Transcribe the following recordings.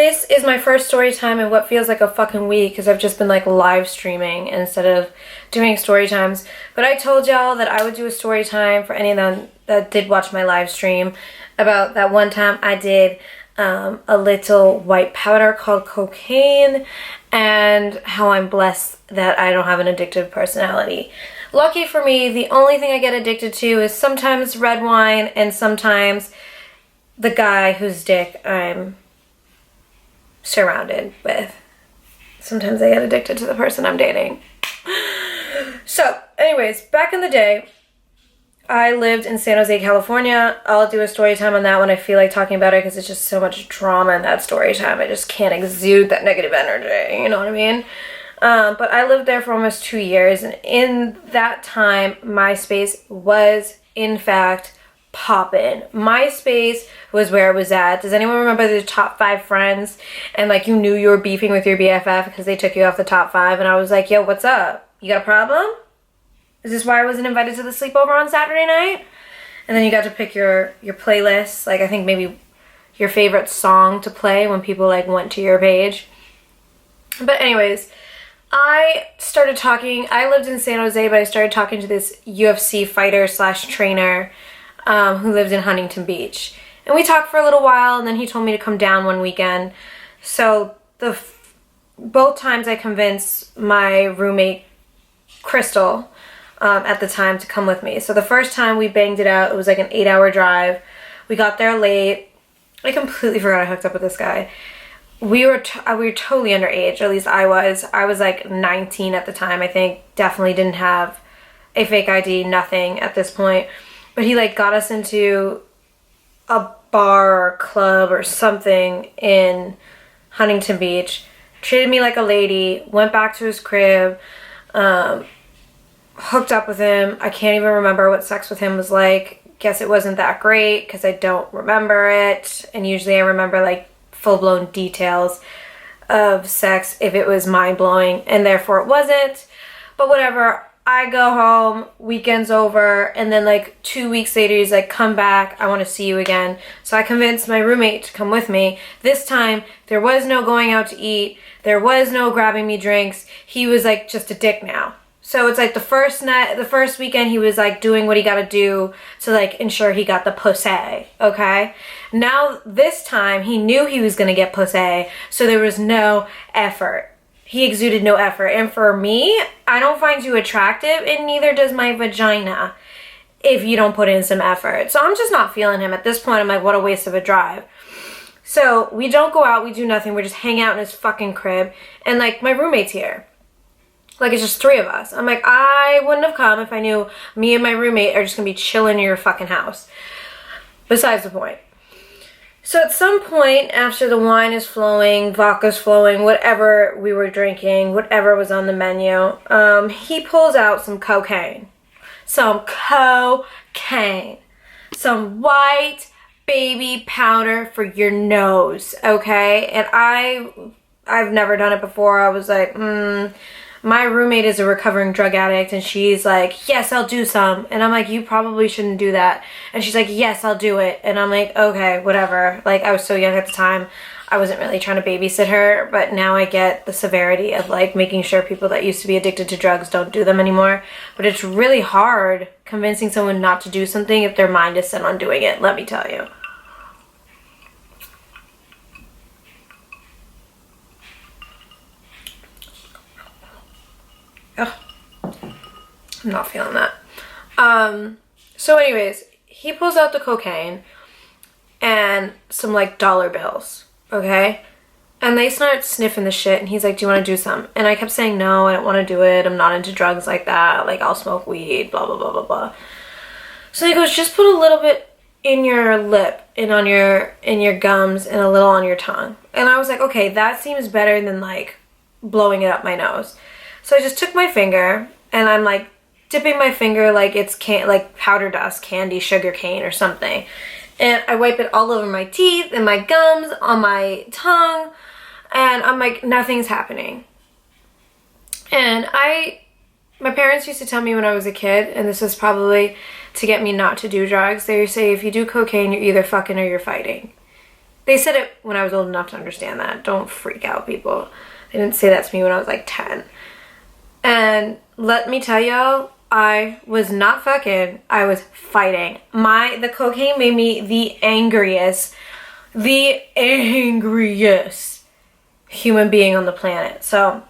This is my first story time in what feels like a fucking week because I've just been like live streaming instead of doing story times. But I told y'all that I would do a story time for any of them that did watch my live stream about that one time I did a little white powder called cocaine and how I'm blessed that I don't have an addictive personality. Lucky for me, the only thing I get addicted to is sometimes red wine and sometimes the guy whose dick I'm surrounded with. Sometimes I get addicted to the person I'm dating. So, anyways, back in the day, I lived in San Jose, California. I'll do a story time on that when I feel like talking about it because it's just so much drama in that story time. I just can't exude that negative energy, you know what I mean? But I lived there for almost 2 years, and in that time, MySpace was, in fact, poppin'. MySpace was where it was at. Does anyone remember the top 5 friends? And like you knew you were beefing with your BFF because they took you off the top 5, and I was like, yo, what's up? You got a problem? Is this why I wasn't invited to the sleepover on Saturday night? And then you got to pick your playlist. Like I think maybe your favorite song to play when people like went to your page. But anyways, I started talking. I lived in San Jose, but I started talking to this UFC fighter / trainer who lived in Huntington Beach. And we talked for a little while, and then he told me to come down one weekend. So both times I convinced my roommate, Crystal, at the time to come with me. So the first time we banged it out, it was like an 8-hour drive. We got there late. I completely forgot I hooked up with this guy. We were totally underage, or at least I was. I was like 19 at the time, I think. Definitely didn't have a fake ID, nothing at this point. But he like got us into a bar or club or something in Huntington Beach, treated me like a lady, went back to his crib, hooked up with him. I can't even remember what sex with him was like. Guess it wasn't that great because I don't remember it. And usually I remember like full-blown details of sex if it was mind-blowing, and therefore it wasn't. But whatever. I go home, weekend's over, and then like 2 weeks later he's like, come back, I want to see you again. So I convinced my roommate to come with me. This time there was no going out to eat, there was no grabbing me drinks. He was like just a dick now. So it's like the first weekend he was like doing what he got to do to like ensure he got the pussy, okay? Now this time he knew he was going to get pussy, so there was no effort. He exuded no effort. And for me, I don't find you attractive, and neither does my vagina if you don't put in some effort. So I'm just not feeling him. At this point, I'm like, what a waste of a drive. So we don't go out, we do nothing. We're just hanging out in his fucking crib. And like, my roommate's here. Like, it's just 3 of us. I'm like, I wouldn't have come if I knew me and my roommate are just gonna be chilling in your fucking house. Besides the point. So at some point, after the wine is flowing, vodka's flowing, whatever we were drinking, whatever was on the menu, he pulls out some cocaine. Some cocaine. Some white baby powder for your nose, okay? And I've never done it before. I was like, my roommate is a recovering drug addict, and she's like, yes, I'll do some. And I'm like, you probably shouldn't do that. And she's like, yes, I'll do it. And I'm like, okay, whatever. Like, I was so young at the time, I wasn't really trying to babysit her, but now I get the severity of like making sure people that used to be addicted to drugs don't do them anymore. But it's really hard convincing someone not to do something if their mind is set on doing it, let me tell you. Ugh. I'm not feeling that. So anyways, he pulls out the cocaine and some like dollar bills, okay? And they start sniffing the shit, and he's like, do you want to do some? And I kept saying, no, I don't want to do it. I'm not into drugs like that. Like, I'll smoke weed, blah, blah, blah, blah, blah. So he goes, just put a little bit in your lip and in your gums and a little on your tongue. And I was like, okay, that seems better than like blowing it up my nose. So I just took my finger, and I'm like dipping my finger like it's like powder dust, candy, sugar cane or something. And I wipe it all over my teeth and my gums, on my tongue, and I'm like, nothing's happening. And my parents used to tell me when I was a kid, and this was probably to get me not to do drugs, they would say, if you do cocaine, you're either fucking or you're fighting. They said it when I was old enough to understand that. Don't freak out, people. They didn't say that to me when I was like 10. And let me tell y'all, I was not fucking, I was fighting. The cocaine made me the angriest human being on the planet. So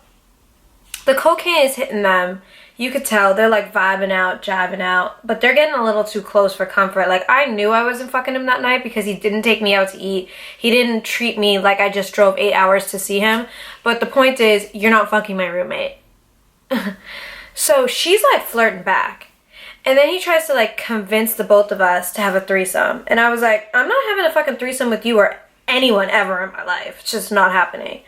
the cocaine is hitting them. You could tell they're like vibing out, jiving out, but they're getting a little too close for comfort. Like, I knew I wasn't fucking him that night because he didn't take me out to eat. He didn't treat me like I just drove 8 hours to see him. But the point is, you're not fucking my roommate. So she's like flirting back. And then he tries to like convince the both of us to have a threesome. And I was like, I'm not having a fucking threesome with you or anyone ever in my life. It's just not happening.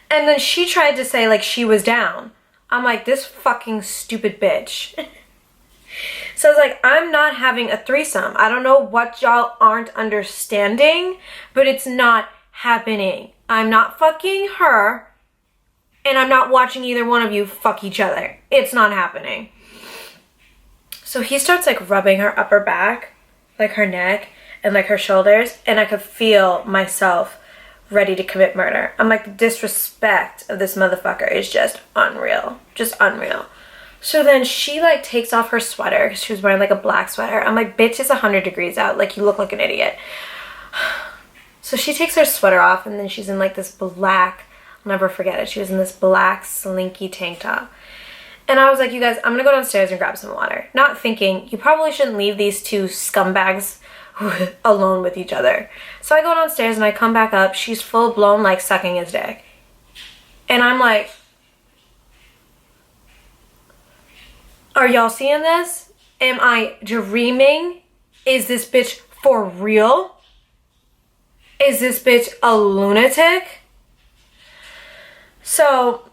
And then she tried to say like she was down. I'm like, this fucking stupid bitch. So I was like, I'm not having a threesome. I don't know what y'all aren't understanding, but it's not happening. I'm not fucking her, and I'm not watching either one of you fuck each other. It's not happening. So he starts like rubbing her upper back, like her neck and like her shoulders, and I could feel myself ready to commit murder. I'm like, the disrespect of this motherfucker is just unreal. Just unreal. So then she like takes off her sweater because she was wearing like a black sweater. I'm like, bitch, it's 100 degrees out. Like, you look like an idiot. So she takes her sweater off, and then she's in like this black, I'll never forget it. She was in this black slinky tank top. And I was like, you guys, I'm gonna go downstairs and grab some water. Not thinking, you probably shouldn't leave these two scumbags alone with each other. So I go downstairs and I come back up. She's full blown like sucking his dick. And I'm like, are y'all seeing this? Am I dreaming? Is this bitch for real? Is this bitch a lunatic? So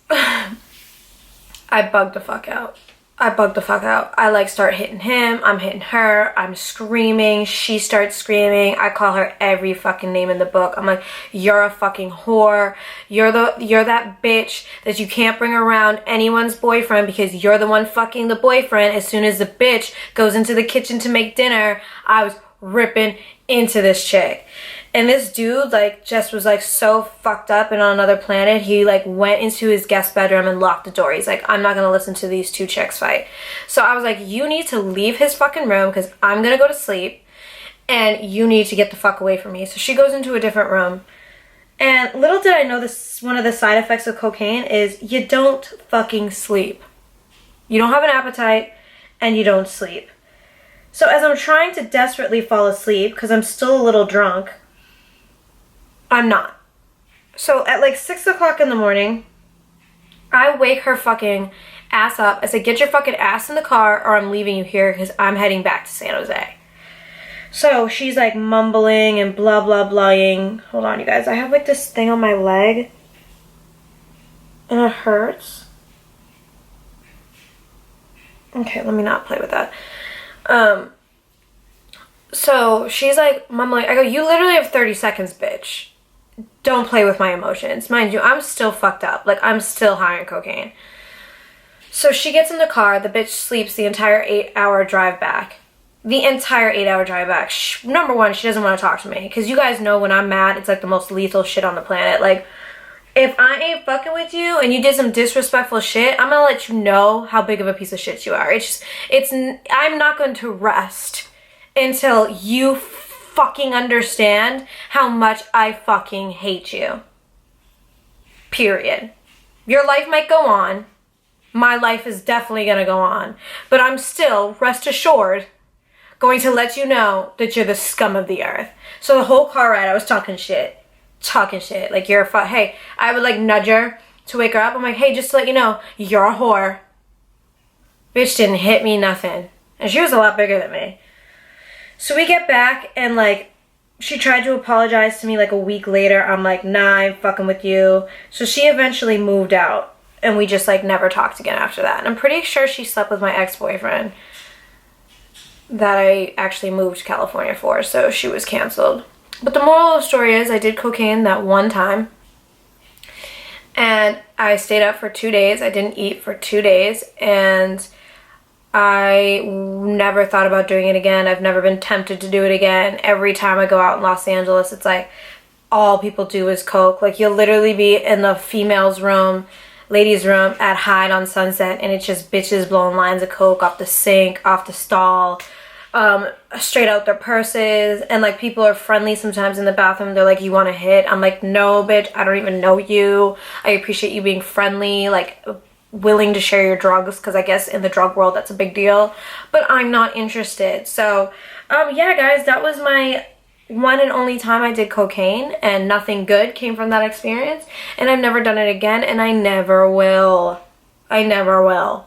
I bugged the fuck out. I like start hitting him. I'm hitting her. I'm screaming. She starts screaming. I call her every fucking name in the book. I'm like, you're a fucking whore. You're that bitch that you can't bring around anyone's boyfriend because you're the one fucking the boyfriend. As soon as the bitch goes into the kitchen to make dinner, I was ripping into this chick. And this dude, like, just was, like, so fucked up and on another planet. He, like, went into his guest bedroom and locked the door. He's like, I'm not gonna listen to these two chicks fight. So I was like, you need to leave his fucking room because I'm gonna go to sleep. And you need to get the fuck away from me. So she goes into a different room. And little did I know this, one of the side effects of cocaine is you don't fucking sleep. You don't have an appetite and you don't sleep. So as I'm trying to desperately fall asleep because I'm still a little drunk, I'm not. So at like 6 o'clock in the morning, I wake her fucking ass up. I said, get your fucking ass in the car or I'm leaving you here because I'm heading back to San Jose. So she's like mumbling and blah, blah, blahing. Hold on, you guys. I have like this thing on my leg and it hurts. Okay, let me not play with that. So she's like mumbling. I go, you literally have 30 seconds, bitch. Don't play with my emotions. Mind you, I'm still fucked up. Like, I'm still high on cocaine. So she gets in the car. The bitch sleeps the entire 8-hour drive back. The entire 8-hour drive back. Number one, she doesn't want to talk to me. Because you guys know when I'm mad, it's like the most lethal shit on the planet. Like, if I ain't fucking with you and you did some disrespectful shit, I'm gonna let you know how big of a piece of shit you are. I'm not going to rest until you fucking understand how much I fucking hate you. Period. Your life might go on. My life is definitely gonna go on. But I'm still, rest assured, going to let you know that you're the scum of the earth. So the whole car ride, I was talking shit. Like, you're a hey, I would like nudge her to wake her up. I'm like, hey, just to let you know, you're a whore. Bitch didn't hit me, nothing. And she was a lot bigger than me. So we get back and like, she tried to apologize to me like a week later. I'm like, nah, I'm fucking with you. So she eventually moved out and we just like never talked again after that. And I'm pretty sure she slept with my ex-boyfriend that I actually moved to California for. So she was canceled. But the moral of the story is I did cocaine that one time. And I stayed up for 2 days. I didn't eat for 2 days. And I never thought about doing it again. I've never been tempted to do it again. Every time I go out in Los Angeles, it's like all people do is coke. Like you'll literally be in the females' room, ladies' room at Hyde on Sunset, and it's just bitches blowing lines of coke off the sink, off the stall, straight out their purses. And like people are friendly sometimes in the bathroom. They're like, you want to hit? I'm like, no, bitch, I don't even know you. I appreciate you being friendly, like willing to share your drugs, because I guess in the drug world that's a big deal, but I'm not interested. So yeah guys, that was my one and only time I did cocaine, and nothing good came from that experience, and I've never done it again, and I never will. I never will.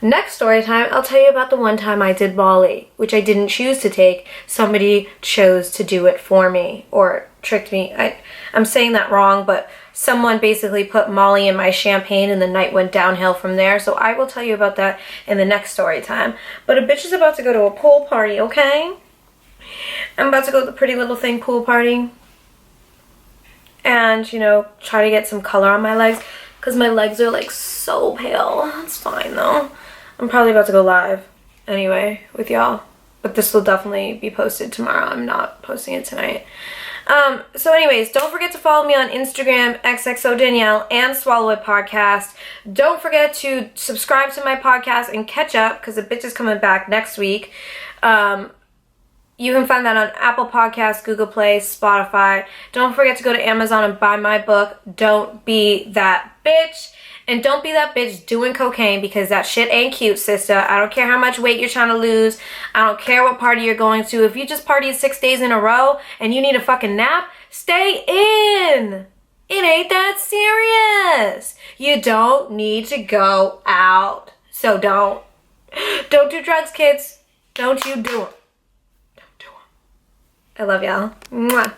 Next story time, I'll tell you about the one time I did Molly, which I didn't choose to take. Somebody chose to do it for me, or tricked me. I'm saying that wrong, but someone basically put Molly in my champagne and the night went downhill from there. So I will tell you about that in the next story time. But a bitch is about to go to a pool party, okay? I'm about to go to the Pretty Little Thing pool party. And, you know, try to get some color on my legs, because my legs are like so pale. It's fine though. I'm probably about to go live anyway with y'all. But this will definitely be posted tomorrow. I'm not posting it tonight. So anyways, don't forget to follow me on Instagram, XXO Danielle, and Swallow It Podcast. Don't forget to subscribe to my podcast and catch up, because the bitch is coming back next week. You can find that on Apple Podcasts, Google Play, Spotify. Don't forget to go to Amazon and buy my book, Don't Be That Bitch. And don't be that bitch doing cocaine, because that shit ain't cute, sister. I don't care how much weight you're trying to lose. I don't care what party you're going to. If you just partied 6 days in a row and you need a fucking nap, stay in. It ain't that serious. You don't need to go out. So don't do drugs, kids. Don't you do them. Don't do them. I love y'all. Mwah.